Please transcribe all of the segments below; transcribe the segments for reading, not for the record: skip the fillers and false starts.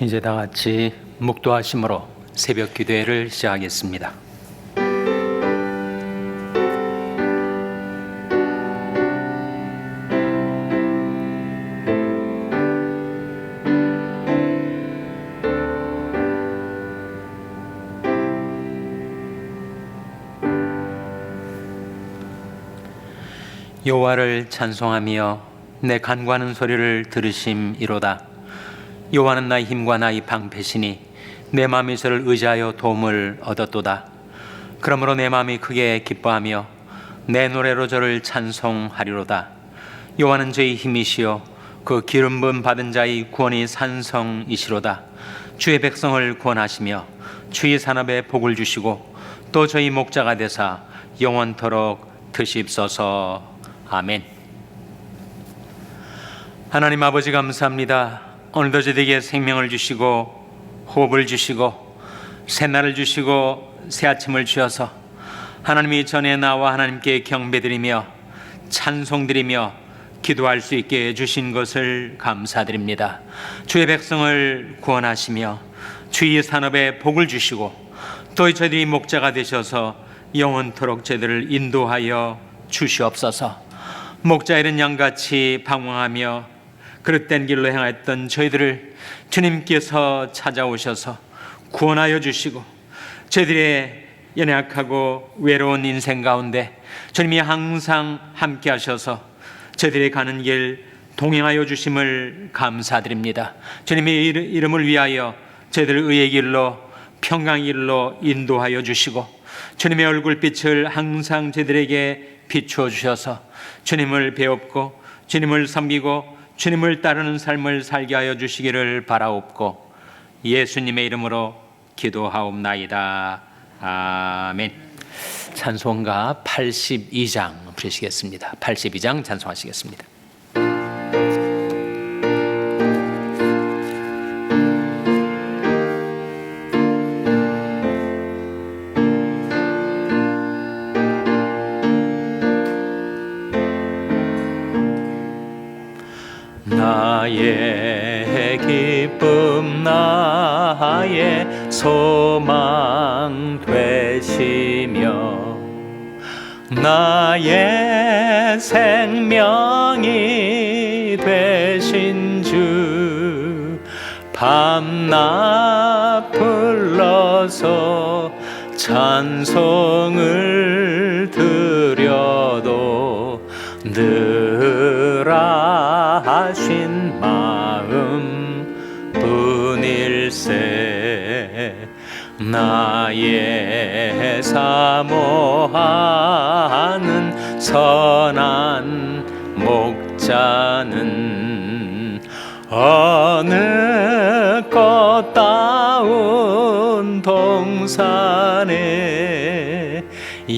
이제 다 같이 묵도하심으로 새벽 기도회를 시작하겠습니다. 여호와를 찬송하며 내 간구하는 소리를 들으심이로다. 여호와는 나의 힘과 나의 방패시니 내 마음이 저를 의지하여 도움을 얻었도다. 그러므로 내 마음이 크게 기뻐하며 내 노래로 저를 찬송하리로다. 여호와는 저의 힘이시요 그 기름 부음 받은 자의 구원이 산성이시로다. 주의 백성을 구원하시며 주의 산업에 복을 주시고 또 저희 목자가 되사 영원토록 드십소서. 아멘. 하나님 아버지 감사합니다. 오늘도 저에게 생명을 주시고 호흡을 주시고 새날을 주시고 새 아침을 주셔서 하나님이 전에 나와 하나님께 경배드리며 찬송드리며 기도할 수 있게 해주신 것을 감사드립니다. 주의 백성을 구원하시며 주의 산업에 복을 주시고 또 저희들이 목자가 되셔서 영원토록 저희들을 인도하여 주시옵소서. 목자 잃은 양같이 방황하며 그릇된 길로 행하였던 저희들을 주님께서 찾아오셔서 구원하여 주시고 저희들의 연약하고 외로운 인생 가운데 주님이 항상 함께 하셔서 저희들이 가는 길 동행하여 주심을 감사드립니다. 주님의 이름을 위하여 저희들을 의의 길로 평강의 길로 인도하여 주시고 주님의 얼굴빛을 항상 저희들에게 비추어 주셔서 주님을 배웁고 주님을 섬기고 주님을 따르는 삶을 살게 하여 주시기를 바라옵고 예수님의 이름으로 기도하옵나이다. 아멘. 찬송가 82장 부르시겠습니다. 82장 찬송하시겠습니다. 나의 기쁨 나의 소망 되시며 나의 생명이 되신 주 밤낮 불러서 찬송을 드려도 늘 하신 마음 뿐일세. 나의 사모하는 선한 목자는 어느 꽃다운 동산에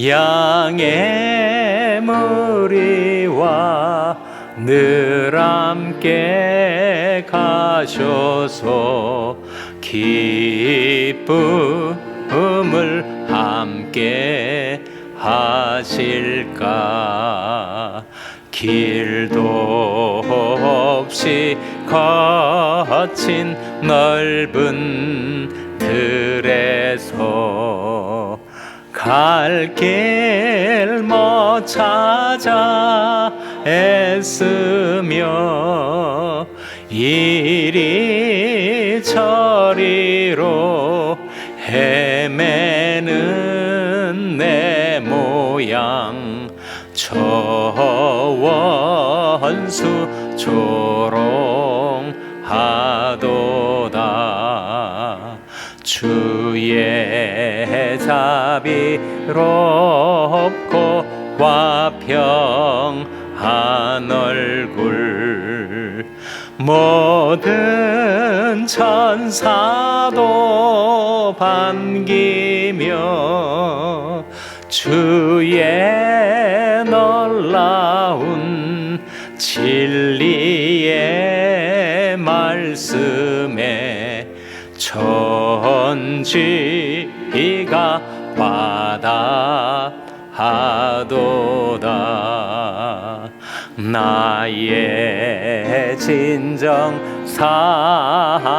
양의 무리와 늘 함께 가셔서 기쁨을 함께 하실까. 길도 없이 거친 넓은 들에서 갈 길 못 찾아 애쓰며 이리 저리로 헤매는 내 모양 저 원수 조롱하도다. 주의 자비롭고 화평한 얼굴 모든 천사도 반기며 주의 놀라운 진리의 말씀에 천지가 화답하도다. 나의 진정 사모하는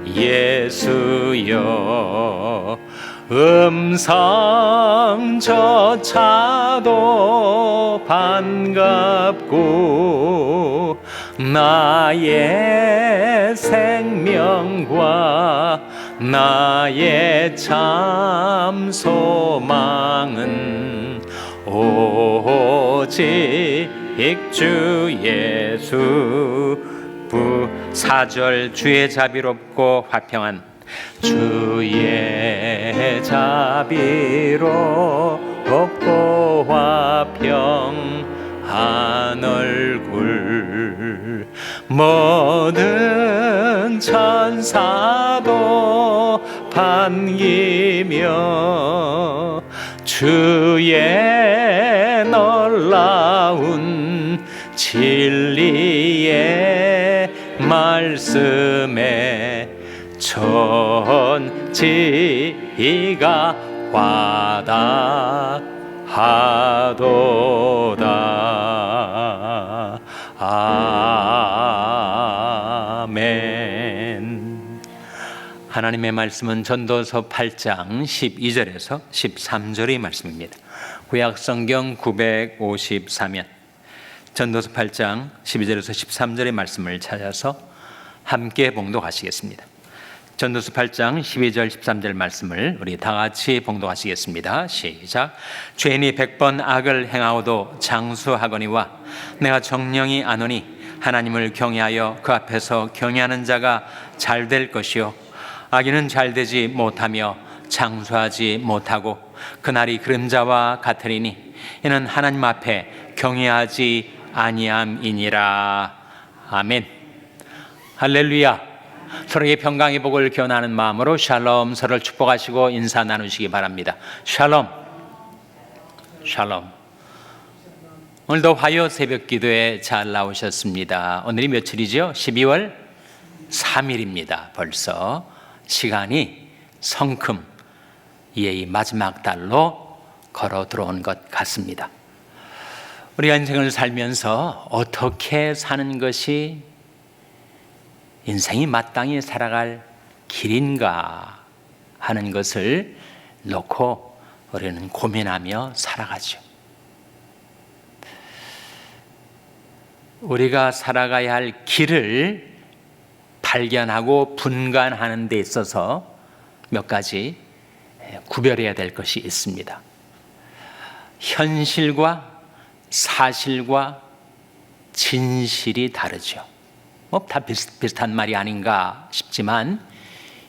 예수여, 음성조차도 반갑고 나의 생명과 나의 참 소망은 오직 주 예수. 4절 주의 자비롭고 화평한, 주의 자비롭고 화평한 얼굴, 모든 천사도 반기며 주의 놀라운 진리의 말씀에 천지가 화답하도다. 아멘. 하나님의 말씀은 전도서 8장 12절에서 13절의 말씀입니다. 구약성경 954면 전도서 8장 12절에서 13절의 말씀을 찾아서 함께 봉독하시겠습니다. 전도서 8장 12절 13절 말씀을 우리 다 같이 봉독하시겠습니다. 시작. 죄인이 100번 악을 행하고도 장수하거니와 내가 정령이 아노니 하나님을 경외하여 그 앞에서 경외하는 자가 잘 될 것이요, 악인은 잘 되지 못하며 장수하지 못하고 그날이 그림자와 같으리니 이는 하나님 앞에 경외하지 아니함이니라. 아멘. 할렐루야. 서로의 평강의 복을 기원하는 마음으로 샬롬, 서로를 축복하시고 인사 나누시기 바랍니다. 샬롬. 샬롬. 오늘도 화요 새벽 기도에 잘 나오셨습니다. 오늘이 며칠이죠? 12월 3일입니다. 벌써 시간이 성큼 이 마지막 달로 걸어 들어온 것 같습니다. 우리가 인생을 살면서 어떻게 사는 것이 인생이 마땅히 살아갈 길인가 하는 것을 놓고 우리는 고민하며 살아가죠. 우리가 살아가야 할 길을 발견하고 분간하는 데 있어서 몇 가지 구별해야 될 것이 있습니다. 현실과 사실과 진실이 다르죠. 다 비슷한 말이 아닌가 싶지만,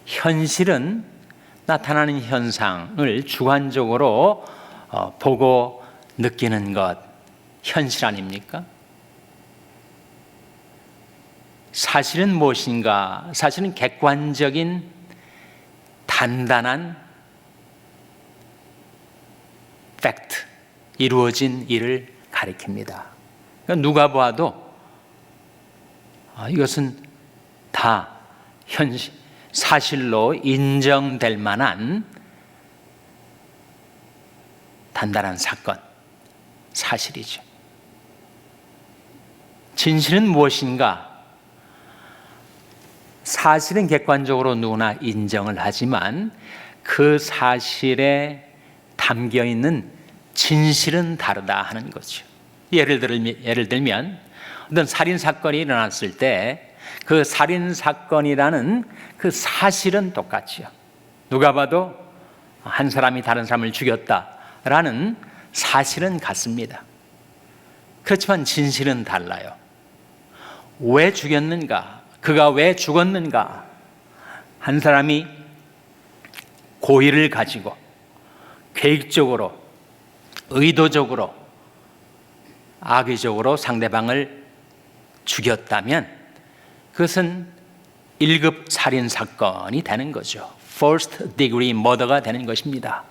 현실은 나타나는 현상을 주관적으로 보고 느끼는 것, 현실 아닙니까? 사실은 무엇인가? 사실은 객관적인 단단한 팩트, 이루어진 일을 가리킵니다. 그러니까 누가 봐도 이것은 다 현실, 사실로 인정될 만한 단단한 사건, 사실이죠. 진실은 무엇인가? 사실은 객관적으로 누구나 인정을 하지만 그 사실에 담겨 있는 진실은 다르다 하는 거죠. 예를 들면 어떤 살인 사건이 일어났을 때 그 살인 사건이라는 그 사실은 똑같죠. 누가 봐도 한 사람이 다른 사람을 죽였다라는 사실은 같습니다. 그렇지만 진실은 달라요. 왜 죽였는가? 그가 왜 죽었는가? 한 사람이 고의를 가지고 계획적으로, 의도적으로, 악의적으로 상대방을 죽였다면 그것은 1급 살인 사건이 되는 거죠. First degree murder가 되는 것입니다.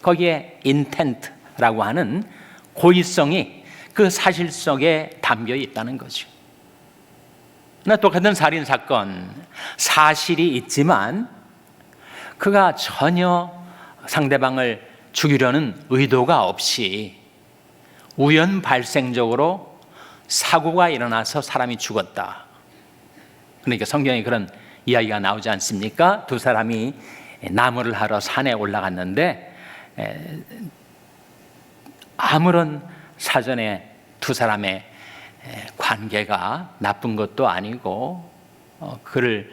거기에 intent라고 하는 고의성이 그 사실 속에 담겨 있다는 거죠. 똑같은 살인 사건, 사실이 있지만 그가 전혀 상대방을 죽이려는 의도가 없이 우연 발생적으로 사고가 일어나서 사람이 죽었다. 그러니까 성경에 그런 이야기가 나오지 않습니까? 두 사람이 나무를 하러 산에 올라갔는데 아무런 사전에 두 사람의 관계가 나쁜 것도 아니고 그를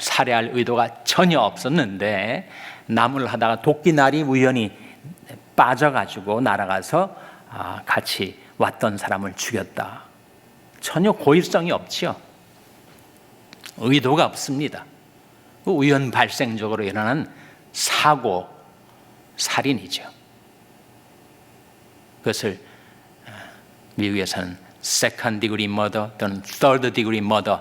살해할 의도가 전혀 없었는데 나무를 하다가 도끼날이 우연히 빠져가지고 날아가서 같이 왔던 사람을 죽였다. 전혀 고의성이 없지요. 의도가 없습니다. 우연 발생적으로 일어난 사고, 살인이죠. 그것을 미국에서는 second degree murder 또는 third degree murder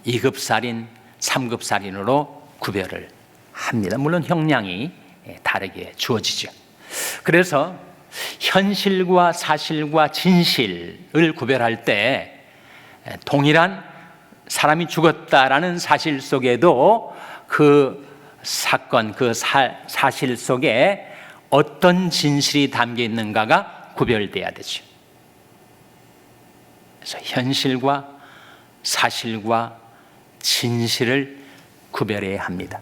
2급 살인, 3급 살인으로 구별을 합니다. 물론 형량이 다르게 주어지죠. 그래서 현실과 사실과 진실을 구별할 때 동일한 사람이 죽었다라는 사실 속에도 그 사건, 그 사실 속에 어떤 진실이 담겨 있는가가 구별돼야 되죠. 그래서 현실과 사실과 진실을 구별해야 합니다.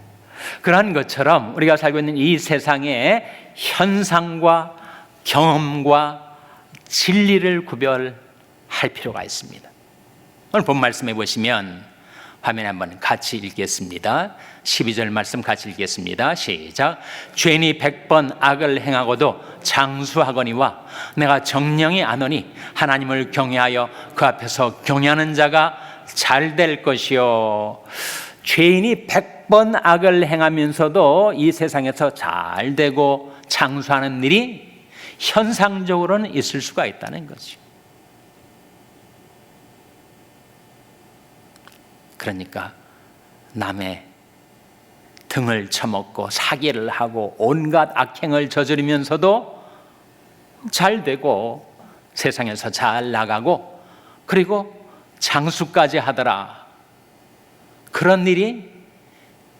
그러한 것처럼 우리가 살고 있는 이 세상에 현상과 경험과 진리를 구별할 필요가 있습니다. 오늘 본 말씀해 보시면 화면에 한번 같이 읽겠습니다. 12절 말씀 같이 읽겠습니다. 시작. 죄인이 100번 악을 행하고도 장수하거니와 내가 정령이 아노니 하나님을 경외하여 그 앞에서 경외하는 자가 잘 될 것이요. 죄인이 100번 악을 행하면서도 이 세상에서 잘 되고 장수하는 일이 현상적으로는 있을 수가 있다는 거죠. 그러니까 남의 등을 쳐먹고 사기를 하고 온갖 악행을 저지르면서도 잘 되고 세상에서 잘 나가고 그리고 장수까지 하더라. 그런 일이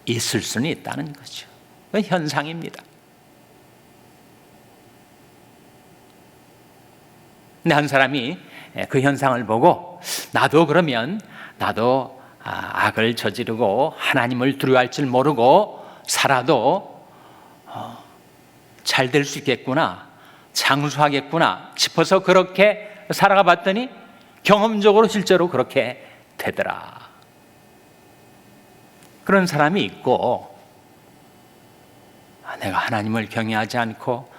있을 수는 있다는 거죠. 그건 현상입니다. 근데 한 사람이 그 현상을 보고 나도 악을 저지르고 하나님을 두려워할 줄 모르고 살아도 잘 될 수 있겠구나, 장수하겠구나 싶어서 그렇게 살아가 봤더니 경험적으로 실제로 그렇게 되더라. 그런 사람이 있고, 내가 하나님을 경외하지 않고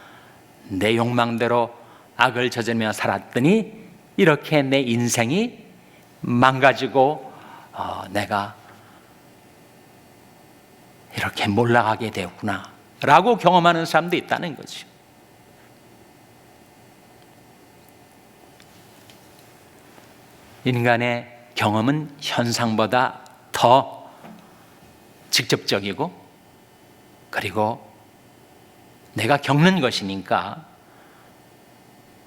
내 욕망대로 악을 저지르며 살았더니 이렇게 내 인생이 망가지고 내가 이렇게 몰락하게 되었구나 라고 경험하는 사람도 있다는 거죠. 인간의 경험은 현상보다 더 직접적이고 그리고 내가 겪는 것이니까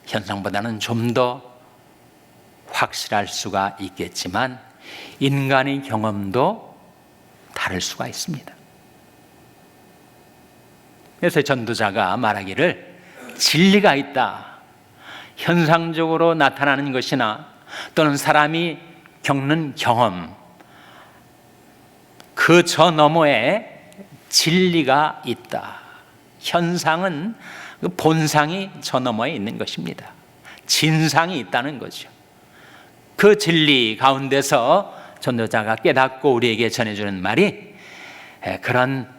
현상보다는 좀 더 확실할 수가 있겠지만 인간의 경험도 다를 수가 있습니다. 그래서 전도자가 말하기를 진리가 있다. 현상적으로 나타나는 것이나 또는 사람이 겪는 경험, 그 저 너머에 진리가 있다. 현상은 그 본상이 저 너머에 있는 것입니다. 진상이 있다는 거죠. 그 진리 가운데서 전도자가 깨닫고 우리에게 전해주는 말이 그런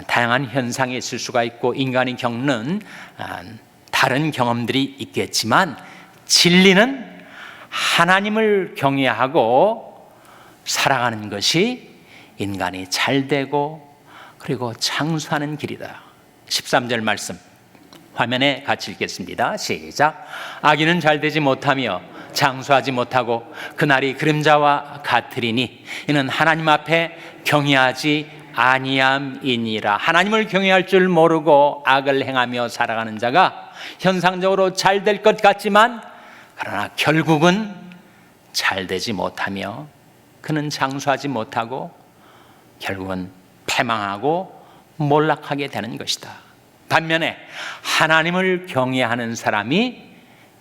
다양한 현상이 있을 수가 있고 인간이 겪는 다른 경험들이 있겠지만 진리는 하나님을 경외하고 살아가는 것이 인간이 잘 되고 그리고 장수하는 길이다. 13절 말씀 화면에 같이 읽겠습니다. 시작. 악인은 잘 되지 못하며 장수하지 못하고 그날이 그림자와 같으리니 이는 하나님 앞에 경외하지 아니함이니라. 하나님을 경외할 줄 모르고 악을 행하며 살아가는 자가 현상적으로 잘 될 것 같지만 그러나 결국은 잘 되지 못하며 그는 장수하지 못하고 결국은 패망하고 몰락하게 되는 것이다. 반면에 하나님을 경외하는 사람이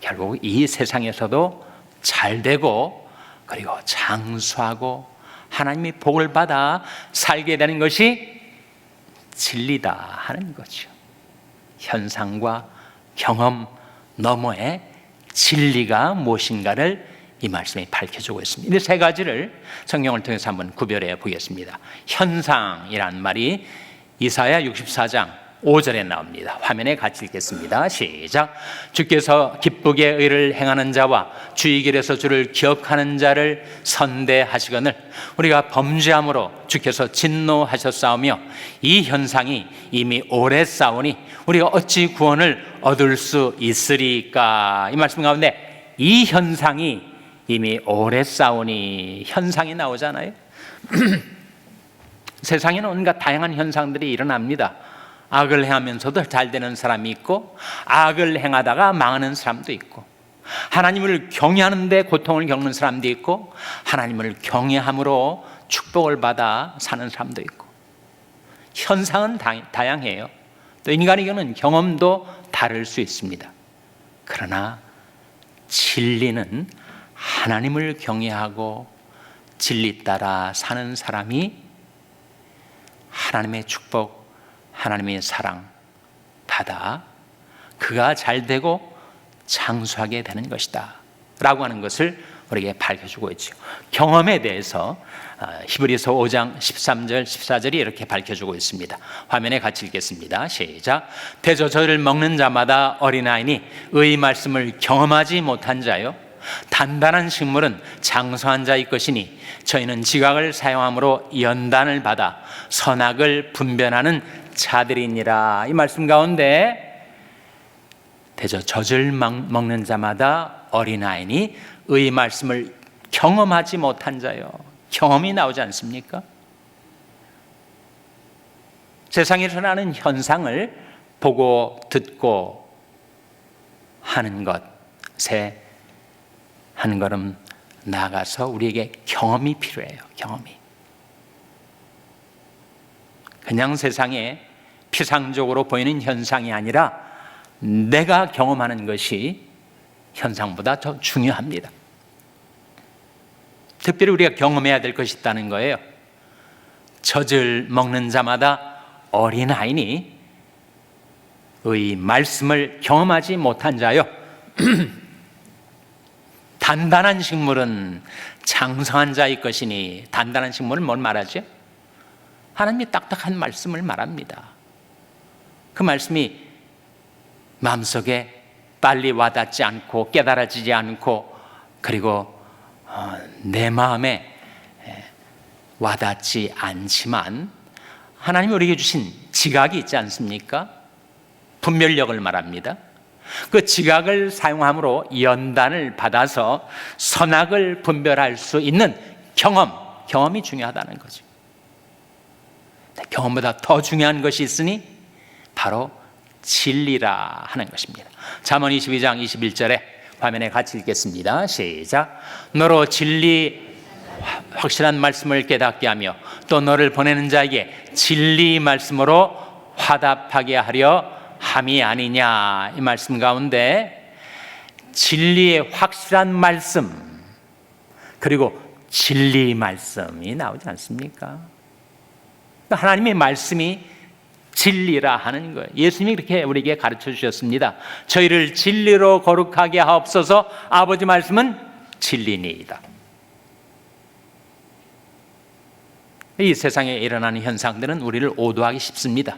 결국 이 세상에서도 잘 되고 그리고 장수하고 하나님의 복을 받아 살게 되는 것이 진리다 하는 거죠. 현상과 경험 너머의 진리가 무엇인가를 이 말씀이 밝혀주고 있습니다. 이 세 가지를 성경을 통해서 한번 구별해 보겠습니다. 현상이란 말이 이사야 64장 5절에 나옵니다. 화면에 같이 읽겠습니다. 시작. 주께서 기쁘게 의를 행하는 자와 주의 길에서 주를 기억하는 자를 선대하시거늘 우리가 범죄함으로 주께서 진노하셨사오며 이 현상이 이미 오래 싸우니 우리가 어찌 구원을 얻을 수 있으리까. 이 말씀 가운데 이 현상이 이미 오래 싸우니 현상이 나오잖아요. 세상에는 온갖 다양한 현상들이 일어납니다. 악을 행하면서도 잘 되는 사람이 있고 악을 행하다가 망하는 사람도 있고 하나님을 경외하는데 고통을 겪는 사람도 있고 하나님을 경외함으로 축복을 받아 사는 사람도 있고 현상은 다양해요. 또 인간의 경험도 다를 수 있습니다. 그러나 진리는 하나님을 경외하고 진리 따라 사는 사람이 하나님의 축복, 하나님의 사랑 받아 그가 잘 되고 장수하게 되는 것이다 라고 하는 것을 우리에게 밝혀주고 있죠. 경험에 대해서 히브리서 5장 13절 14절이 이렇게 밝혀주고 있습니다. 화면에 같이 읽겠습니다. 시작. 대저 저를 먹는 자마다 어린아이니 의 말씀을 경험하지 못한 자요 단단한 식물은 장수한 자의 것이니 저희는 지각을 사용함으로 연단을 받아 선악을 분별하는 자들이니라. 이 말씀 가운데 대저 젖을 먹는 자마다 어린아이니 의 말씀을 경험하지 못한 자요. 경험이 나오지 않습니까? 세상에 일어나는 현상을 보고 듣고 하는 것에 한 걸음 나아가서 우리에게 경험이 필요해요. 경험이. 그냥 세상에 피상적으로 보이는 현상이 아니라 내가 경험하는 것이 현상보다 더 중요합니다. 특별히 우리가 경험해야 될 것이 있다는 거예요. 젖을 먹는 자마다 어린아이니 의 말씀을 경험하지 못한 자요 단단한 식물은 장성한 자의 것이니. 단단한 식물은 뭘 말하죠? 하나님의 딱딱한 말씀을 말합니다. 그 말씀이 마음속에 빨리 와닿지 않고 깨달아지지 않고 그리고 내 마음에 와닿지 않지만 하나님이 우리에게 주신 지각이 있지 않습니까? 분별력을 말합니다. 그 지각을 사용함으로 연단을 받아서 선악을 분별할 수 있는 경험이 중요하다는 거죠. 경험보다 더 중요한 것이 있으니 바로 진리라 하는 것입니다. 잠언 22장 21절에 화면에 같이 읽겠습니다. 시작. 너로 진리 확실한 말씀을 깨닫게 하며 또 너를 보내는 자에게 진리 말씀으로 화답하게 하려 함이 아니냐. 이 말씀 가운데 진리의 확실한 말씀 그리고 진리 말씀이 나오지 않습니까? 하나님의 말씀이 진리라 하는 거예요. 예수님이 그렇게 우리에게 가르쳐 주셨습니다. 저희를 진리로 거룩하게 하옵소서. 아버지 말씀은 진리니이다. 이 세상에 일어나는 현상들은 우리를 오도하기 쉽습니다.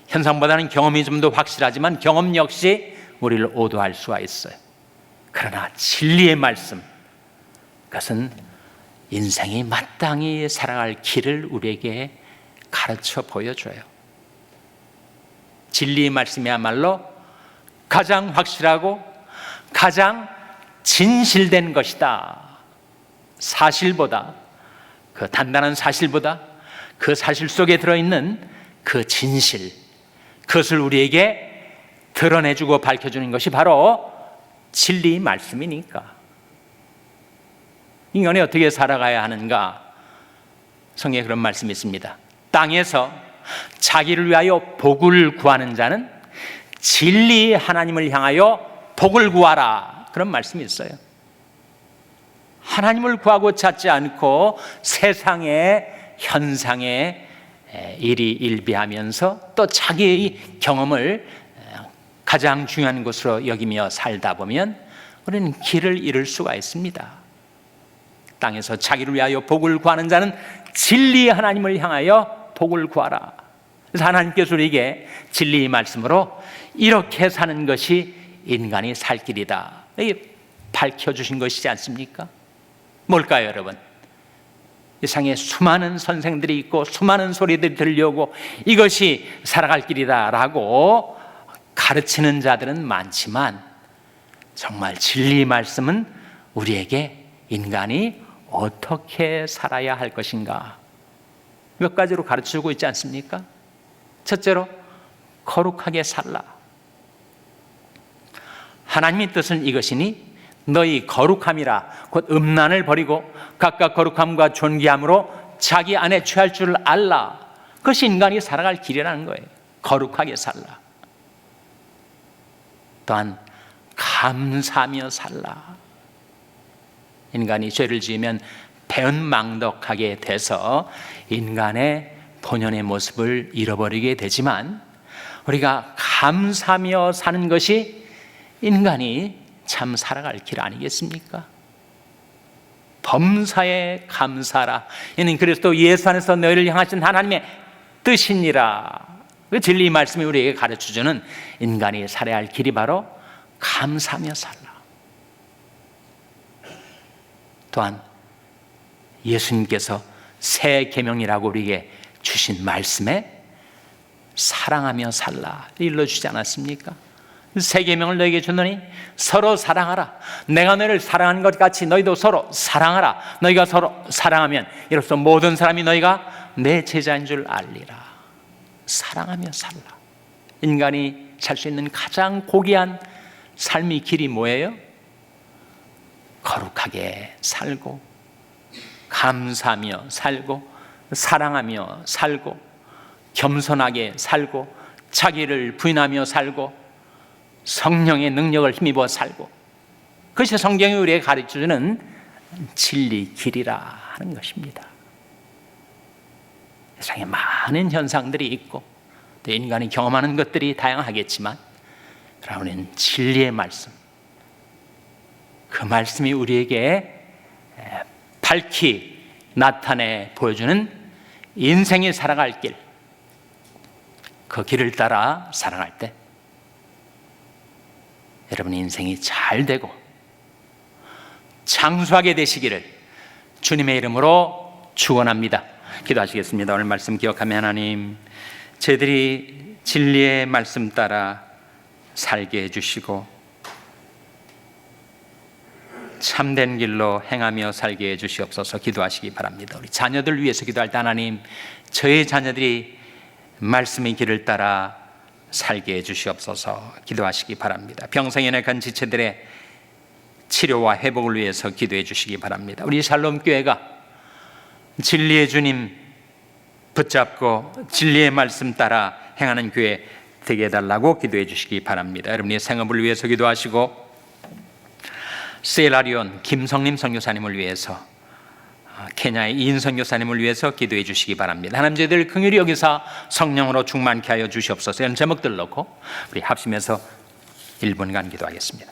현상보다는 경험이 좀 더 확실하지만 경험 역시 우리를 오도할 수가 있어요. 그러나 진리의 말씀, 그것은 인생이 마땅히 살아갈 길을 우리에게 가르쳐 보여줘요. 진리의 말씀이야말로 가장 확실하고 가장 진실된 것이다. 사실보다, 그 단단한 사실보다 그 사실 속에 들어있는 그 진실, 그것을 우리에게 드러내주고 밝혀주는 것이 바로 진리의 말씀이니까. 인간이 어떻게 살아가야 하는가? 성경에 그런 말씀이 있습니다. 땅에서 자기를 위하여 복을 구하는 자는 진리의 하나님을 향하여 복을 구하라, 그런 말씀이 있어요. 하나님을 구하고 찾지 않고 세상의 현상에 일희일비하면서 또 자기의 경험을 가장 중요한 것으로 여기며 살다 보면 우리는 길을 잃을 수가 있습니다. 땅에서 자기를 위하여 복을 구하는 자는 진리의 하나님을 향하여 복을 구하라. 그래서 하나님께서 우리에게 진리의 말씀으로 이렇게 사는 것이 인간이 살 길이다, 밝혀주신 것이지 않습니까? 뭘까요, 여러분? 세상에 수많은 선생들이 있고 수많은 소리들이 들려오고 이것이 살아갈 길이다 라고 가르치는 자들은 많지만, 정말 진리의 말씀은 우리에게 인간이 어떻게 살아야 할 것인가 몇 가지로 가르쳐주고 있지 않습니까? 첫째로, 거룩하게 살라. 하나님의 뜻은 이것이니 너희 거룩함이라, 곧 음란을 버리고 각각 거룩함과 존귀함으로 자기 안에 취할 줄 알라. 그것이 인간이 살아갈 길이라는 거예요. 거룩하게 살라. 또한 감사하며 살라. 인간이 죄를 지으면 배은망덕하게 돼서 인간의 본연의 모습을 잃어버리게 되지만, 우리가 감사하며 사는 것이 인간이 참 살아갈 길 아니겠습니까? 범사에 감사하라. 이는 그리스도 예수 안에서 너희를 향하신 하나님의 뜻이니라. 그 진리 말씀이 우리에게 가르쳐주는 인간이 살아야 할 길이 바로 감사하며 살라. 또한 예수님께서 새 계명이라고 우리에게 주신 말씀에 사랑하며 살라 일러주지 않았습니까? 새 계명을 너에게 주노니 서로 사랑하라. 내가 너희를 사랑한 것 같이 너희도 서로 사랑하라. 너희가 서로 사랑하면 이로써 모든 사람이 너희가 내 제자인 줄 알리라. 사랑하며 살라. 인간이 살 수 있는 가장 고귀한 삶의 길이 뭐예요? 거룩하게 살고 감사하며 살고 사랑하며 살고 겸손하게 살고 자기를 부인하며 살고 성령의 능력을 힘입어 살고, 그것이 성경이 우리에게 가르쳐주는 진리 길이라 하는 것입니다. 세상에 많은 현상들이 있고 또 인간이 경험하는 것들이 다양하겠지만, 그러나 우리는 진리의 말씀, 그 말씀이 우리에게 밝히 나타내 보여주는 인생이 살아갈 길, 그 길을 따라 살아갈 때 여러분 인생이 잘 되고 장수하게 되시기를 주님의 이름으로 축원합니다. 기도하시겠습니다. 오늘 말씀 기억하며, 하나님, 저희들이 진리의 말씀 따라 살게 해주시고 참된 길로 행하며 살게 해주시옵소서. 기도하시기 바랍니다. 우리 자녀들 위해서 기도할 때, 하나님, 저희 자녀들이 말씀의 길을 따라 살게 해주시옵소서. 기도하시기 바랍니다. 병상에 내간 지체들의 치료와 회복을 위해서 기도해 주시기 바랍니다. 우리 샬롬 교회가 진리의 주님 붙잡고 진리의 말씀 따라 행하는 교회 되게 해달라고 기도해 주시기 바랍니다. 여러분의 생업을 위해서 기도하시고, 세라리온 김성림 선교사님을 위해서, 케냐의 이인 선교사님을 위해서 기도해 주시기 바랍니다. 하나님, 저희들 긍휼히 여기사 성령으로 충만케 하여 주시옵소서. 이런 제목들 넣고 우리 합심해서 1분간 기도하겠습니다.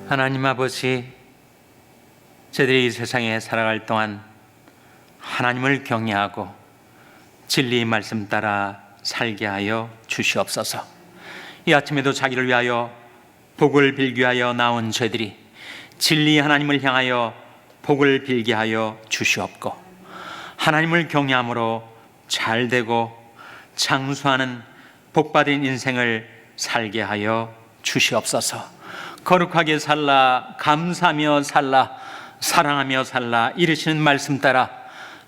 하나님 아버지, 저희들이 이 세상에 살아갈 동안 하나님을 경외하고 진리의 말씀 따라 살게 하여 주시옵소서. 이 아침에도 자기를 위하여 복을 빌기 위하여 나온 저희들이 진리의 하나님을 향하여 복을 빌게 하여 주시옵고, 하나님을 경외함으로 잘되고 장수하는 복받은 인생을 살게 하여 주시옵소서. 거룩하게 살라, 감사하며 살라, 사랑하며 살라 이르시는 말씀 따라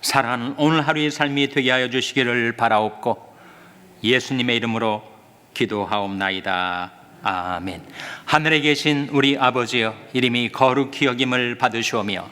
살아가는 오늘 하루의 삶이 되게 하여 주시기를 바라옵고, 예수님의 이름으로 기도하옵나이다. 아멘. 하늘에 계신 우리 아버지여, 이름이 거룩히 여김을 받으시오며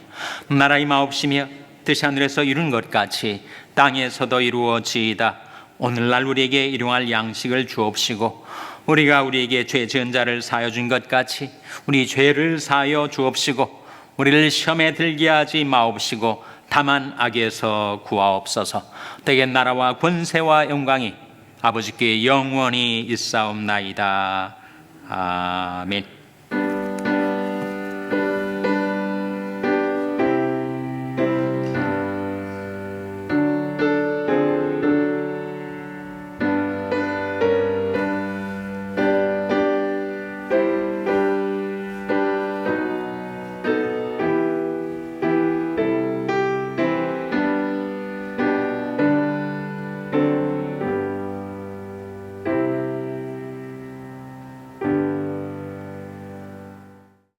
나라의 마옵시며 뜻이 하늘에서 이룬 것 같이 땅에서도 이루어지이다. 오늘날 우리에게 일용할 양식을 주옵시고, 우리가 우리에게 죄 지은 자를 사하여 준 것 같이 우리 죄를 사하여 주옵시고, 우리를 시험에 들게 하지 마옵시고 다만 악에서 구하옵소서. 때에 나라와 권세와 영광이 아버지께 영원히 있사옵나이다. 아멘.